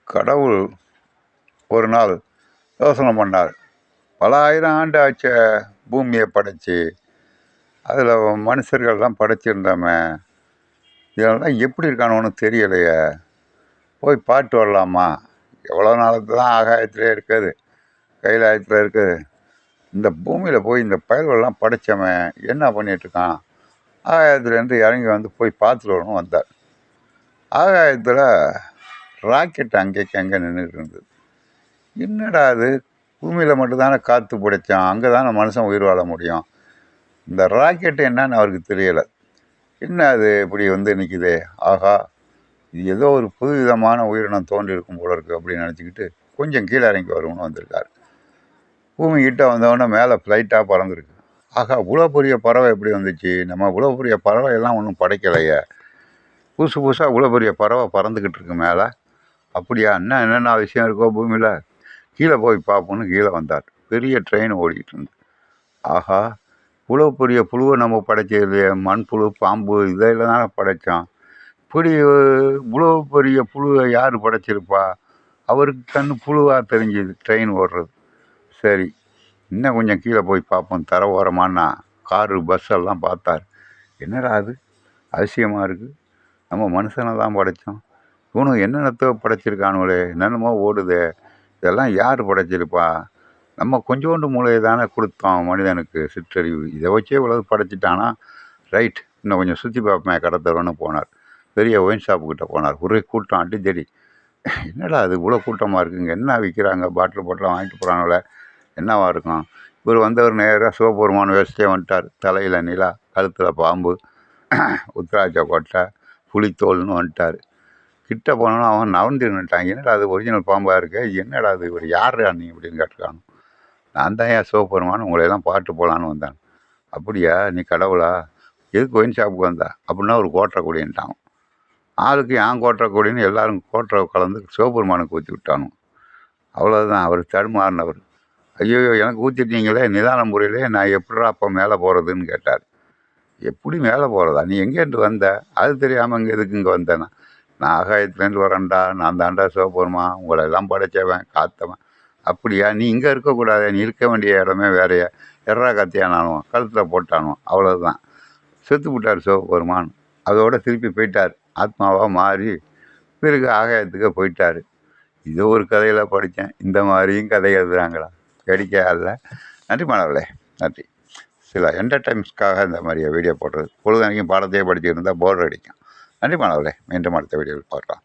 கடவுள் ஒரு நாள் யோசனை பண்ணார். பல ஆயிரம் ஆண்டு ஆச்ச பூமியை படைச்சு, அதில் மனுஷர்கள்லாம் படைச்சிருந்தோமே, இதெல்லாம் எப்படி இருக்கானோன்னு தெரியலையே, போய் பார்த்து வரலாமா? எவ்வளோ நாளுக்கு தான் ஆகாயத்திலே இருக்குது, கைலாயத்தில் இருக்குது. இந்த பூமியில் போய் இந்த பயல்கள்லாம் படைச்சவன் என்ன பண்ணிகிட்ருக்கான், ஆகாயத்துலேருந்து இறங்கி வந்து போய் பார்த்துட்டு வரணும் வந்தார். ஆகாயத்தில் ராக்கெட் அங்கேக்கு அங்கே நின்றுட்டு இருந்தது. என்னடா அது, பூமியில் மட்டும்தானே காற்று படைத்தான், அங்கே தானே மனுஷன் உயிர் வாழ முடியும். இந்த ராக்கெட்டு என்னன்னு அவருக்கு தெரியலை. என்ன அது இப்படி வந்து நிற்கிதே, ஆகா இது ஏதோ ஒரு புது விதமான உயிரினம் தோன்றி இருக்கும் போல இருக்குது அப்படின்னு நினச்சிக்கிட்டு கொஞ்சம் கீழே இறங்கி வரும்னு வந்திருக்கார். பூமிக்கிட்ட வந்தவொடனே மேலே ஃப்ளைட்டாக பறந்துருக்கு. ஆகா இவ்வளோ பெரிய பறவை எப்படி வந்துச்சு, நம்ம இவ்வளோ பெரிய பறவை எல்லாம் ஒன்றும் படைக்கலையே, புதுசு புதுசாக இவ்வளோ பெரிய பறவை பறந்துக்கிட்டு இருக்கு மேலே, அப்படியா இன்னும் என்னென்ன விஷயம் இருக்கோ பூமியில், கீழே போய் பார்ப்போன்னு கீழே வந்தார். பெரிய ட்ரெயின் ஓடிக்கிட்டு இருந்து. ஆஹா இவ்வளோ பெரிய புழுவை நம்ம படைச்சது இல்லையே, மண்புழு பாம்பு இதையெல்லாம் தானே படைத்தோம், இப்படி இவ்வளோ பெரிய புழுவை யார் படைச்சிருப்பா, அவருக்கு கண்ணு புழுவாக தெரிஞ்சுது ட்ரெயின் ஓடுறது. சரி இன்னும் கொஞ்சம் கீழே போய் பார்ப்போம் தர ஓரமானா காரு பஸ் எல்லாம் பார்த்தார். என்னடா அது அதிசயமாக இருக்குது, நம்ம மனுஷனை தான் படைத்தோம், இவனும் என்னென்னத்தோ படைச்சிருக்கானுங்களே, என்னென்னமோ ஓடுதே, இதெல்லாம் யார் படைச்சிருப்பா, நம்ம கொஞ்சோண்டு மூளையை தானே கொடுத்தோம் மனிதனுக்கு சிற்றறிவு, இதை வச்சே இவ்வளவு படைச்சிட்டானா, ரைட் இன்னும் கொஞ்சம் சுற்றி பார்ப்போமே கடத்தரன்னு போனார். பெரிய ஒயின் ஷாப்புக்கிட்ட போனார். ஒரே கூட்டம் அடித்தடி. என்னடா அது இவ்வளோ கூட்டமாக இருக்குங்க, என்ன விற்கிறாங்க, பாட்டில் பாட்டிலாம் வாங்கிட்டு போகிறாங்களே, என்னவா இருக்கும். இவர் வந்தவர் நேராக சிவபெருமான் வேஸ்ட்டே வந்துட்டார். தலையில் நிலா, கழுத்தில் பாம்பு, உத்ராட்ச கொட்டை, புலித்தோல்னு வந்துட்டார். கிட்ட போனோன்னா அவன் நவர்ந்து நின்றுட்டான். என்னடா அது ஒரிஜினல் பாம்பாக இருக்கு, என்னடா அது இவர் யாரா நீ அப்படின்னு கேட்டுருக்கானு. நான் தான் ஏன் சிவபெருமான் உங்களையெல்லாம் பாட்டு போகலான்னு வந்தேன். அப்படியா நீ கடவுளா, எதுக்கு ஒயின் ஷாப்புக்கு வந்தா அப்படின்னா ஒரு கோட்டரை கொடின்ட்டான். ஆளுக்கு ஏன் கோட்டரை கொடின்னு எல்லாரும் கோட்டரை கலந்து சிவபெருமானுக்கு ஊற்றி விட்டானு. அவ்வளோதான், அவர் தடுமாறினவர். ஐயோ எனக்கு ஊற்றிட்டீங்களே, நிதான முறையிலே நான் எப்படா அப்போ மேலே போகிறதுன்னு கேட்டார். எப்படி மேலே போகிறதா, நீ எங்கேருந்து வந்த, அது தெரியாமல் இங்கே எதுக்கு இங்கே வந்தேன்னா, நான் ஆகாயத்துலேருந்து வரேன்டா, நான் தாண்டா சிவபெருமான் உங்களை எல்லாம் படைச்சவன் காத்தவன். அப்படியா நீ இங்கே இருக்கக்கூடாது, நீ இருக்க வேண்டிய இடமே வேறையா, எறா கத்தியானாலும் கழுத்தில் போட்டானும், அவ்வளோதான். செத்து விட்டார் சிவபெருமான். அதோடு திருப்பி போயிட்டார், ஆத்மாவாக மாறி பிறகு ஆகாயத்துக்கு போயிட்டார். இது ஒரு கதையில் படித்தேன், இந்த மாதிரியும் கதை எழுதுகிறாங்களா, கிடைக்காதுல்ல. நன்றி மாணவர்களே, நன்றி. சில என்டர்டைன்மெண்ட்ஸ்க்காக இந்த மாதிரி வீடியோ போடுறது, பொழுதனைக்கும் பாடத்தையே படிச்சுட்டு இருந்தால் போர் அடிக்கும். நன்றி மாணவர்களே, மீண்டும் அடுத்த வீடியோவில் பார்க்கலாம்.